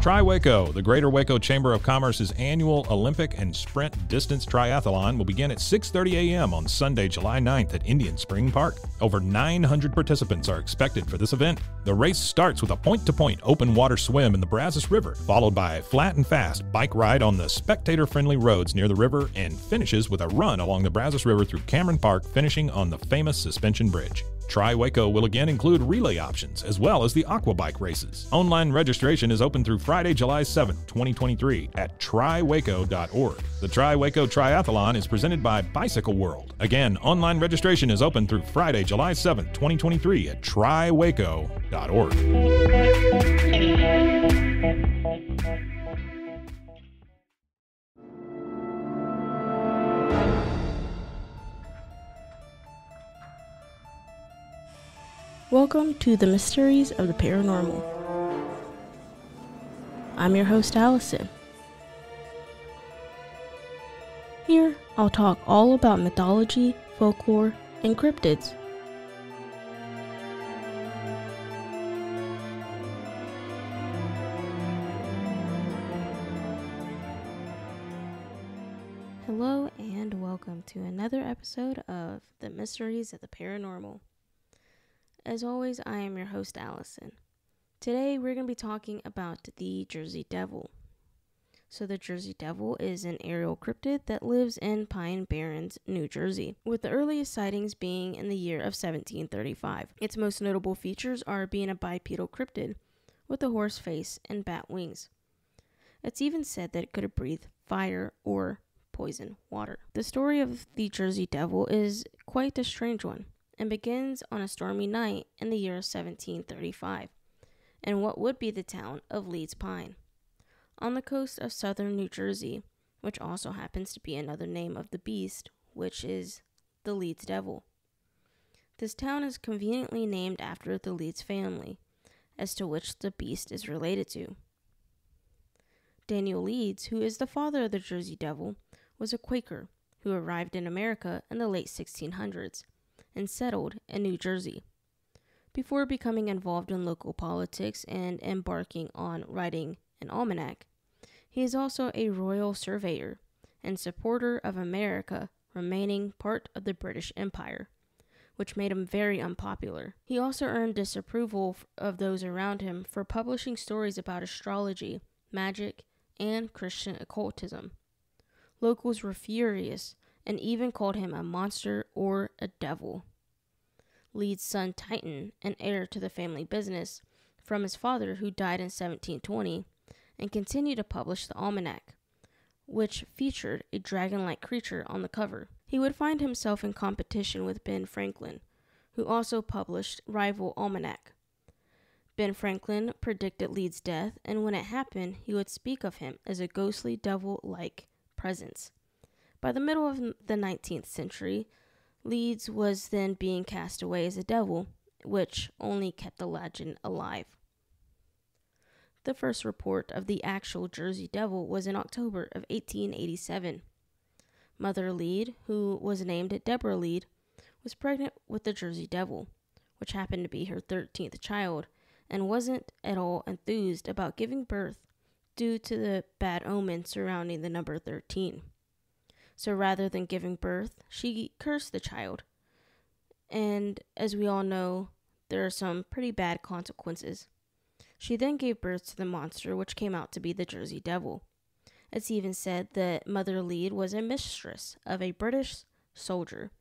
Tri-Waco, the Greater Waco Chamber of Commerce's annual Olympic and Sprint Distance Triathlon will begin at 6:30 a.m. on Sunday, July 9th at Indian Spring Park. Over 900 participants are expected for this event. The race starts with a point-to-point open water swim in the Brazos River, followed by a flat and fast bike ride on the spectator-friendly roads near the river, and finishes with a run along the Brazos River through Cameron Park, finishing on the famous Suspension Bridge. Tri-Waco will again include relay options, as well as the aquabike races. Online registration is open through Friday, July 7, 2023 at triwaco.org. The Tri-Waco Triathlon is presented by Bicycle World. Again, online registration is open through Friday, July 7, 2023 at triwaco.org. Welcome to the Mysteries of the Paranormal. I'm your host, Allison. Here, I'll talk all about mythology, folklore, and cryptids. Hello, and welcome to another episode of the Mysteries of the Paranormal. As always, I am your host, Allison. Today, we're going to be talking about the Jersey Devil. So the Jersey Devil is an aerial cryptid that lives in Pine Barrens, New Jersey, with the earliest sightings being in the year of 1735. Its most notable features are being a bipedal cryptid with a horse face and bat wings. It's even said that it could breathe fire or poison water. The story of the Jersey Devil is quite a strange one, and begins on a stormy night in the year 1735, in what would be the town of Leeds Pine, on the coast of southern New Jersey, which also happens to be another name of the beast, which is the Leeds Devil. This town is conveniently named after the Leeds family, as to which the beast is related to. Daniel Leeds, who is the father of the Jersey Devil, was a Quaker who arrived in America in the late 1600s. And settled in New Jersey, before becoming involved in local politics and embarking on writing an almanac. He is also a royal surveyor and supporter of America remaining part of the British Empire, which made him very unpopular. He also earned disapproval of those around him for publishing stories about astrology, magic, and Christian occultism. Locals were furious and even called him a monster or a devil. Leeds' son Titan, an heir to the family business from his father who died in 1720, and continued to publish the almanac, which featured a dragon-like creature on the cover. He would find himself in competition with Ben Franklin, who also published rival almanac. Ben Franklin predicted Leeds' death, and when it happened, he would speak of him as a ghostly devil-like presence. By the middle of the 19th century, Leeds was then being cast away as a devil, which only kept the legend alive. The first report of the actual Jersey Devil was in October of 1887. Mother Lead, who was named Deborah Lead, was pregnant with the Jersey Devil, which happened to be her 13th child, and wasn't at all enthused about giving birth due to the bad omen surrounding the number 13. So rather than giving birth, she cursed the child. And as we all know, there are some pretty bad consequences. She then gave birth to the monster, which came out to be the Jersey Devil. It's even said that Mother Lead was a mistress of a British soldier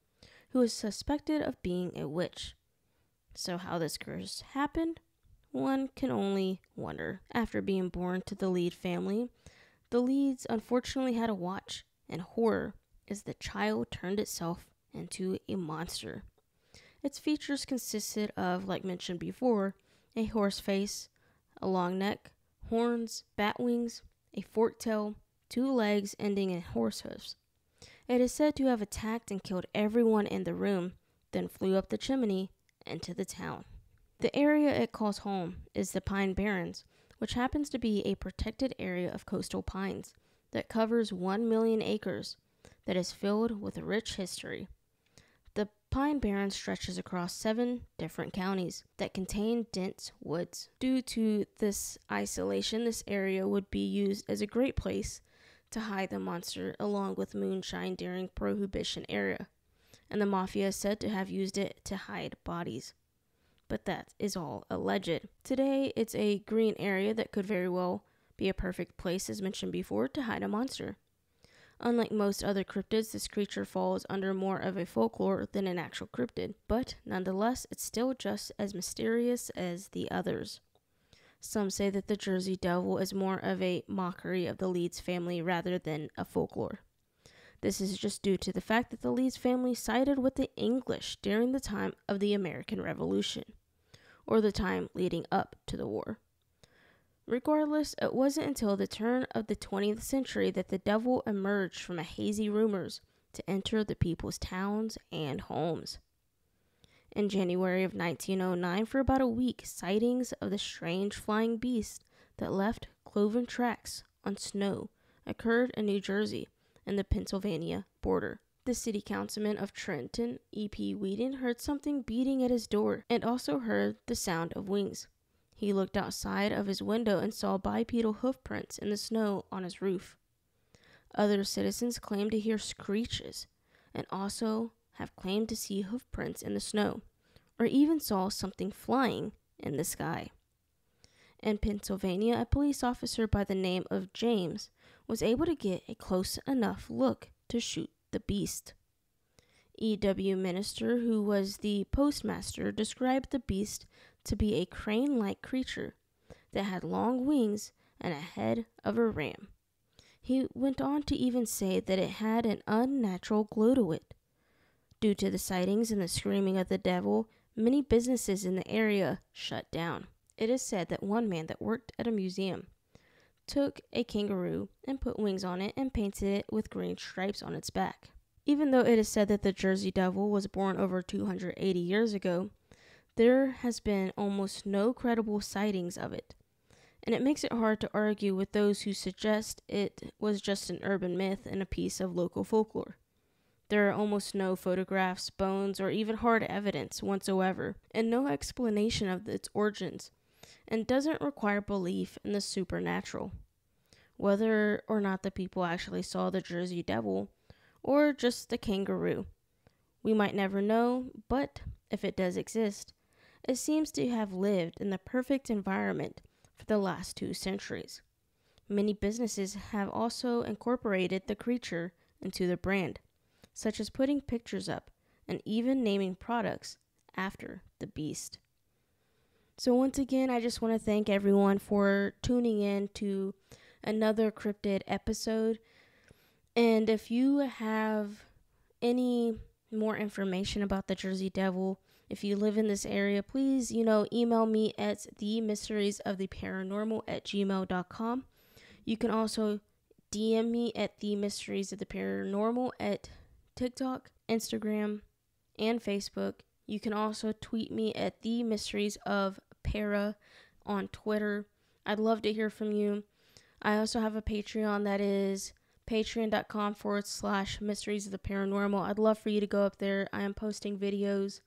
who was suspected of being a witch. So how this curse happened, one can only wonder. After being born to the Lead family, the Leeds unfortunately had a watch, and horror as the child turned itself into a monster. Its features consisted of, like mentioned before, a horse face, a long neck, horns, bat wings, a forked tail, 2 legs ending in horse hooves. It is said to have attacked and killed everyone in the room, then flew up the chimney into the town. The area it calls home is the Pine Barrens, which happens to be a protected area of coastal pines that covers 1 million acres that is filled with rich history. The Pine Barren stretches across 7 different counties that contain dense woods. Due to this isolation, this area would be used as a great place to hide the monster along with moonshine during Prohibition era, and the mafia is said to have used it to hide bodies. But that is all alleged. Today, it's a green area that could very well be a perfect place, as mentioned before, to hide a monster. Unlike most other cryptids, this creature falls under more of a folklore than an actual cryptid, but nonetheless, it's still just as mysterious as the others. Some say that the Jersey Devil is more of a mockery of the Leeds family rather than a folklore. This is just due to the fact that the Leeds family sided with the English during the time of the American Revolution, or the time leading up to the war. Regardless, it wasn't until the turn of the 20th century that the devil emerged from a hazy rumors to enter the people's towns and homes. In January of 1909, for about a week, sightings of the strange flying beast that left cloven tracks on snow occurred in New Jersey and the Pennsylvania border. The city councilman of Trenton, E.P. Whedon, heard something beating at his door and also heard the sound of wings. He looked outside of his window and saw bipedal hoof prints in the snow on his roof. Other citizens claimed to hear screeches and also have claimed to see hoof prints in the snow, or even saw something flying in the sky. In Pennsylvania, a police officer by the name of James was able to get a close enough look to shoot the beast. E.W. Minister, who was the postmaster, described the beast to be a crane-like creature that had long wings and a head of a ram. He went on to even say that it had an unnatural glow to it. Due to the sightings and the screaming of the devil, many businesses in the area shut down. It is said that one man that worked at a museum took a kangaroo and put wings on it and painted it with green stripes on its back. Even though it is said that the Jersey Devil was born over 280 years ago, there has been almost no credible sightings of it, and it makes it hard to argue with those who suggest it was just an urban myth and a piece of local folklore. There are almost no photographs, bones, or even hard evidence whatsoever, and no explanation of its origins, and doesn't require belief in the supernatural. Whether or not the people actually saw the Jersey Devil, or just the kangaroo, we might never know, but if it does exist, it seems to have lived in the perfect environment for the last 2 centuries. Many businesses have also incorporated the creature into their brand, such as putting pictures up and even naming products after the beast. So once again, I just want to thank everyone for tuning in to another cryptid episode. And if you have any more information about the Jersey Devil, if you live in this area, please, email me at themysteriesoftheparanormal@gmail.com. You can also DM me at themysteriesoftheparanormal at TikTok, Instagram, and Facebook. You can also tweet me at themysteriesofpara on Twitter. I'd love to hear from you. I also have a Patreon that is patreon.com/mysteries of the paranormal. I'd love for you to go up there. I am posting videos.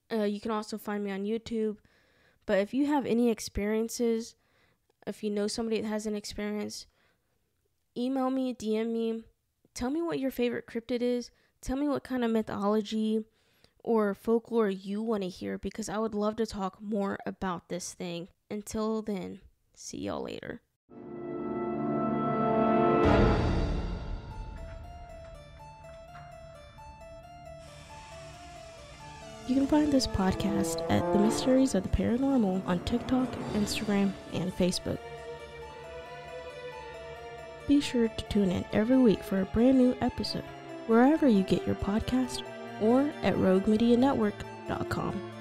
You can also find me on YouTube. But if you have any experiences, if you know somebody that has an experience, email me, DM me. Tell me what your favorite cryptid is. Tell me what kind of mythology or folklore you want to hear, because I would love to talk more about this thing. Until then, see y'all later. You can find this podcast at The Mysteries of the Paranormal on TikTok, Instagram, and Facebook. Be sure to tune in every week for a brand new episode, wherever you get your podcast or at roguemedianetwork.com.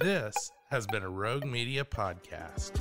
This has been a Rogue Media podcast.